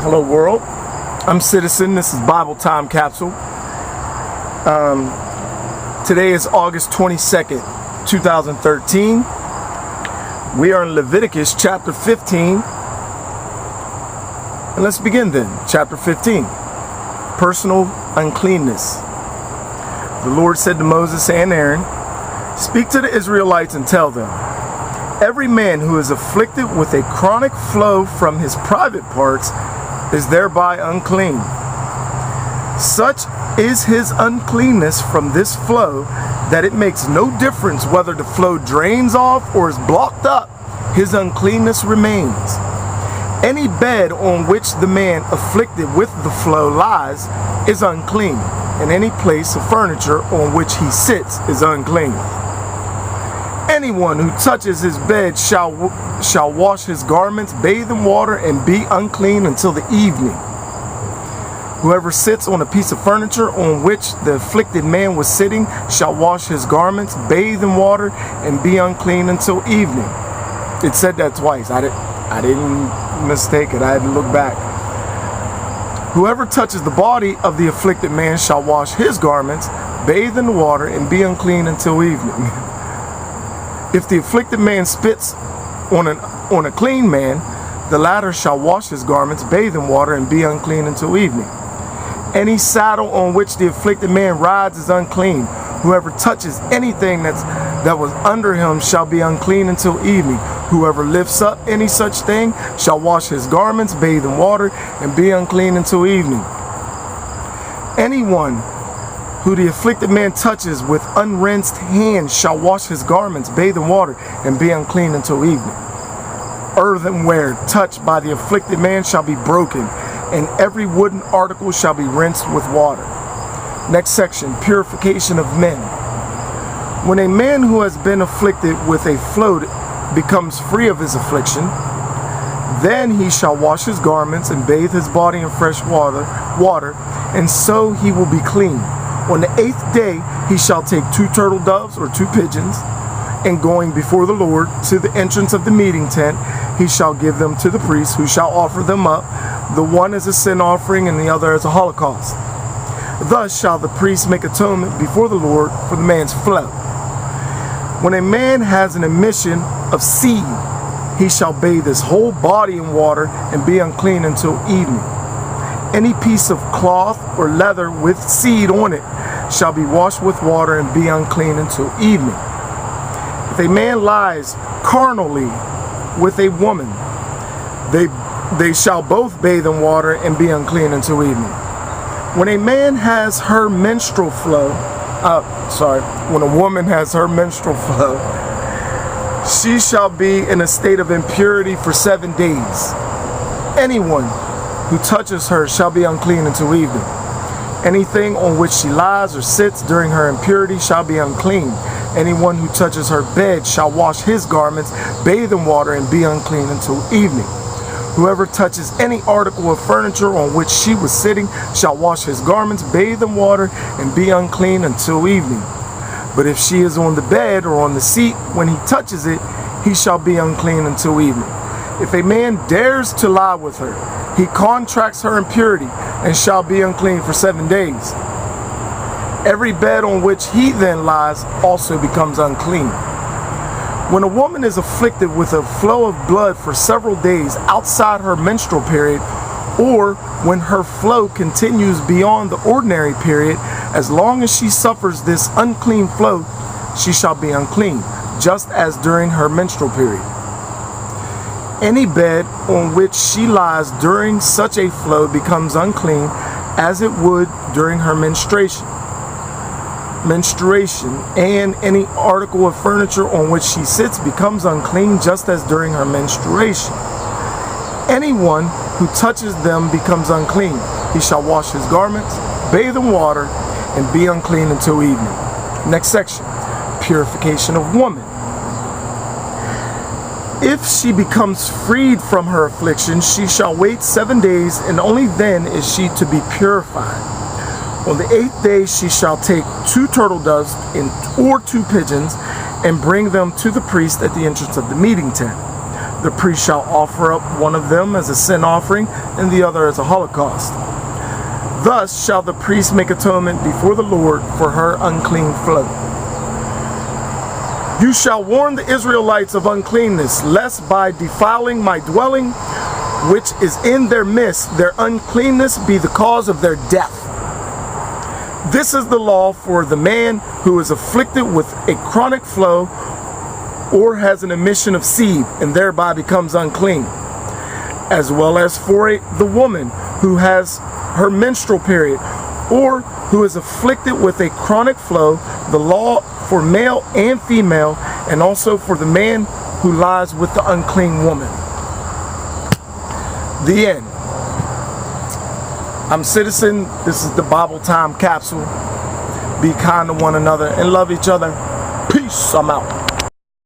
Hello world, I'm Citizen. This is Bible Time Capsule. Today is August 22nd, 2013. We are in Leviticus chapter 15. And let's begin then. Chapter 15. Personal uncleanness. The Lord said to Moses and Aaron, "Speak to the Israelites and tell them, every man who is afflicted with a chronic flow from his private parts is thereby unclean. Such is his uncleanness from this flow that it makes no difference whether the flow drains off or is blocked up, his uncleanness remains. Any bed on which the man afflicted with the flow lies is unclean, and any place of furniture on which he sits is unclean. Anyone who touches his bed shall wash his garments, bathe in water, and be unclean until the evening. Whoever sits on a piece of furniture on which the afflicted man was sitting shall wash his garments, bathe in water, and be unclean until evening." It said that twice. I didn't mistake it. I had to look back. "Whoever touches the body of the afflicted man shall wash his garments, bathe in water, and be unclean until evening. If the afflicted man spits on a clean man, the latter shall wash his garments, bathe in water, and be unclean until evening. Any saddle on which the afflicted man rides is unclean. Whoever touches anything that was under him shall be unclean until evening. Whoever lifts up any such thing shall wash his garments, bathe in water, and be unclean until evening. Anyone who the afflicted man touches with unrinsed hands shall wash his garments, bathe in water, and be unclean until evening. Earthenware touched by the afflicted man shall be broken, and every wooden article shall be rinsed with water." Next section, purification of men. When a man who has been afflicted with a flow becomes free of his affliction, then he shall wash his garments and bathe his body in fresh water, and so he will be clean. On the 8th day he shall take 2 turtle doves or 2 pigeons, and going before the Lord to the entrance of the meeting tent, he shall give them to the priest, who shall offer them up, the one as a sin offering and the other as a holocaust. Thus shall the priest make atonement before the Lord for the man's flow. When a man has an emission of seed, he shall bathe his whole body in water and be unclean until evening. Any piece of cloth or leather with seed on it shall be washed with water and be unclean until evening. If a man lies carnally with a woman, they shall both bathe in water and be unclean until evening. When a man has her menstrual flow, when a woman has her menstrual flow, she shall be in a state of impurity for 7 days. Anyone who touches her shall be unclean until evening. Anything on which she lies or sits during her impurity shall be unclean. Anyone who touches her bed shall wash his garments, bathe in water, and be unclean until evening. Whoever touches any article of furniture on which she was sitting shall wash his garments, bathe in water, and be unclean until evening. But if she is on the bed or on the seat when he touches it, he shall be unclean until evening. If a man dares to lie with her, he contracts her impurity and shall be unclean for 7 days. Every bed on which he then lies also becomes unclean. When a woman is afflicted with a flow of blood for several days outside her menstrual period, or when her flow continues beyond the ordinary period, as long as she suffers this unclean flow, she shall be unclean, just as during her menstrual period. Any bed on which she lies during such a flow becomes unclean, as it would during her menstruation, and any article of furniture on which she sits becomes unclean, just as during her menstruation. Anyone who touches them becomes unclean. He shall wash his garments, bathe in water, and be unclean until evening. Next section, purification of woman. If she becomes freed from her affliction, she shall wait 7 days, and only then is she to be purified. On the 8th day she shall take 2 turtle doves or 2 pigeons and bring them to the priest at the entrance of the meeting tent. The priest shall offer up one of them as a sin offering and the other as a holocaust. Thus shall the priest make atonement before the Lord for her unclean flow. You shall warn the Israelites of uncleanness, lest by defiling my dwelling, which is in their midst, their uncleanness be the cause of their death. This is the law for the man who is afflicted with a chronic flow or has an emission of seed and thereby becomes unclean, as well as for the woman who has her menstrual period or who is afflicted with a chronic flow, the law for male and female, and also for the man who lies with the unclean woman. The end. I'm Citizen. This is the Bible Time Capsule. Be kind to one another and love each other. Peace. I'm out.